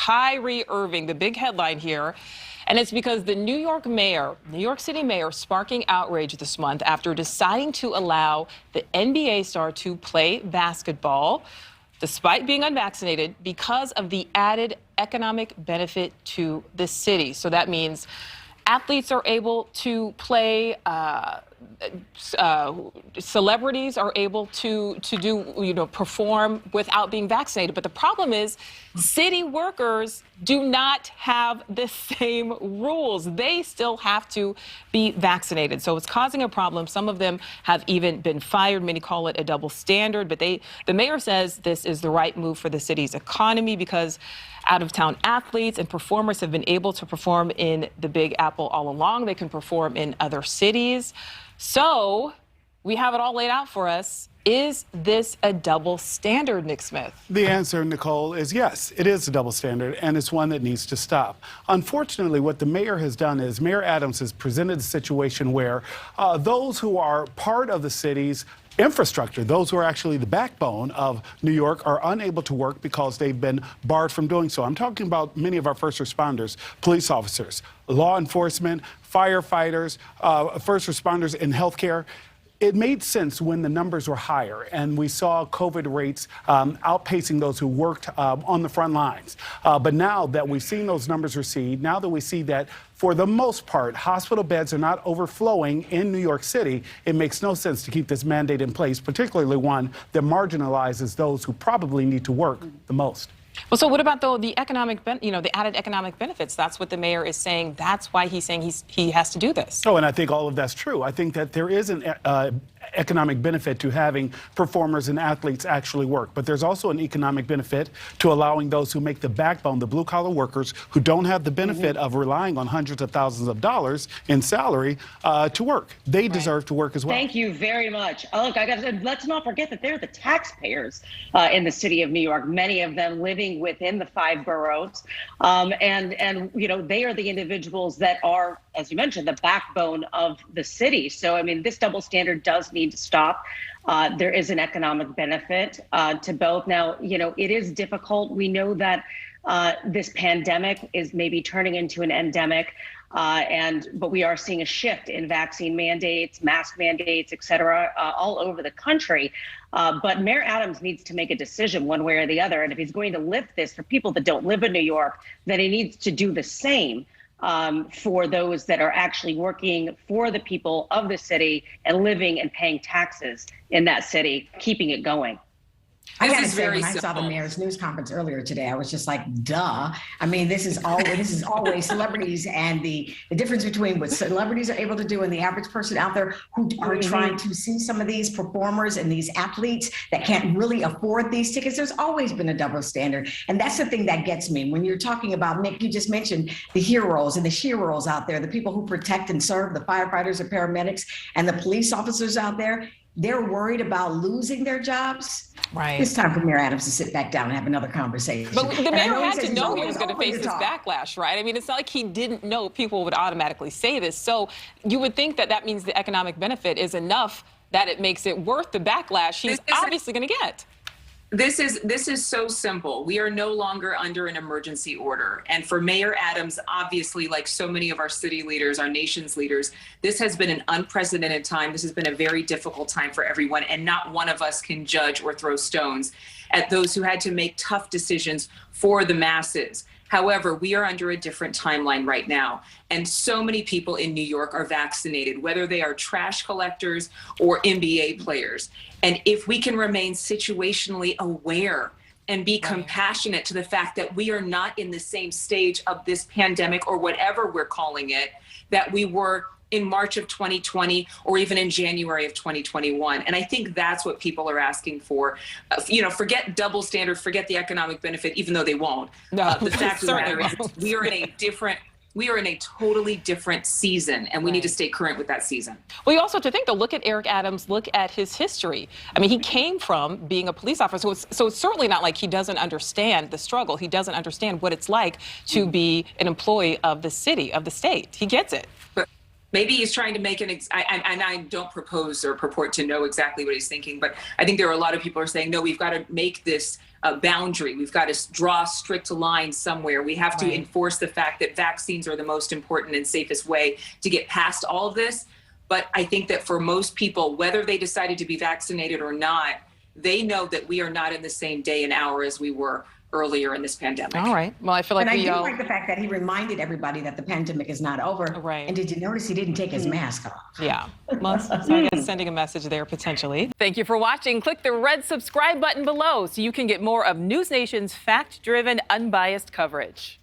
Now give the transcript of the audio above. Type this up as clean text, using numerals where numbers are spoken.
Kyrie Irving, the big headline here. And it's because the New York City mayor, sparking outrage this month after deciding to allow the NBA star to play basketball despite being unvaccinated because of the added economic benefit to the city. So that means athletes are able to play, celebrities are able to do, perform without being vaccinated. But the problem is city workers do not have the same rules. They still have to be vaccinated. So it's causing a problem. Some of them have even been fired. Many call it a double standard. But the mayor says this is the right move for the city's economy because out-of-town athletes and performers have been able to perform in the Big Apple all along. They can perform in other cities. So we have it all laid out for us. Is this a double standard, Nick Smith? The answer, Nicole, is yes, it is a double standard, and it's one that needs to stop. Unfortunately, what the mayor has done is Mayor Adams has presented a situation where those who are part of the city's infrastructure, those who are actually the backbone of New York, are unable to work because they've been barred from doing so. I'm talking about many of our first responders, police officers, law enforcement, firefighters, first responders in healthcare. It made sense when the numbers were higher and we saw COVID rates outpacing those who worked on the front lines. But now that we've seen those numbers recede, now that we see that for the most part, hospital beds are not overflowing in New York City, it makes no sense to keep this mandate in place, particularly one that marginalizes those who probably need to work the most. Well, so what about the economic, the added economic benefits? That's what the mayor is saying. That's why he's saying he has to do this. Oh, and I think all of that's true. I think that there is an economic benefit to having performers and athletes actually work. But there's also an economic benefit to allowing those who make the backbone, the blue-collar workers, who don't have the benefit of relying on hundreds of thousands of dollars in salary to work. They deserve to work as well. Thank you very much. Oh, look, let's not forget that they're the taxpayers in the city of New York, many of them living within the 5 boroughs. And they are the individuals that are, as you mentioned, the backbone of the city. So, I mean, this double standard does need to stop. There is an economic benefit to both. Now, it is difficult. We know that this pandemic is maybe turning into an endemic, but we are seeing a shift in vaccine mandates, mask mandates, et cetera, all over the country. But Mayor Adams needs to make a decision one way or the other. And if he's going to lift this for people that don't live in New York, then he needs to do the same for those that are actually working for the people of the city and living and paying taxes in that city, keeping it going. I gotta say, when I saw the mayor's news conference earlier today, I was just like, duh. I mean, this is always celebrities, and the difference between what celebrities are able to do and the average person out there who are trying to see some of these performers and these athletes that can't really afford these tickets. There's always been a double standard. And that's the thing that gets me. When you're talking about, Nick, you just mentioned the heroes and the sheroes out there, the people who protect and serve, the firefighters and paramedics and the police officers out there. They're worried about losing their jobs. Right. It's time for Mayor Adams to sit back down and have another conversation. But the mayor had to know he was going to face this backlash, right? I mean, it's not like he didn't know people would automatically say this. So you would think that that means the economic benefit is enough that it makes it worth the backlash he's obviously going to get. This is so simple. We are no longer under an emergency order. And for Mayor Adams, obviously, like so many of our city leaders, our nation's leaders, this has been an unprecedented time. This has been a very difficult time for everyone. And not one of us can judge or throw stones at those who had to make tough decisions for the masses. However, we are under a different timeline right now. And so many people in New York are vaccinated, whether they are trash collectors or NBA players. And if we can remain situationally aware and be compassionate to the fact that we are not in the same stage of this pandemic or whatever we're calling it, that we were in March of 2020 or even in January of 2021. And I think that's what people are asking for. Forget double standard, forget the economic benefit, even though they won't. No, the fact of the matter is we are in a totally different season, and we need to stay current with that season. Well, you also have to think, though, look at Eric Adams, look at his history. I mean, he came from being a police officer, so it's certainly not like he doesn't understand the struggle. He doesn't understand what it's like to be an employee of the city, of the state. He gets it. Maybe he's trying to make and I don't propose or purport to know exactly what he's thinking, but I think there are a lot of people who are saying, no, we've got to make this a boundary. We've got to draw strict lines somewhere. We have to enforce the fact that vaccines are the most important and safest way to get past all of this. But I think that for most people, whether they decided to be vaccinated or not, they know that we are not in the same day and hour as we were earlier in this pandemic. All right. Well, I feel like I do like the fact that he reminded everybody that the pandemic is not over. Right. And did you notice he didn't take his mask off? Yeah. Well, so I guess sending a message there potentially. Thank you for watching. Click the red subscribe button below so you can get more of NewsNation's fact-driven, unbiased coverage.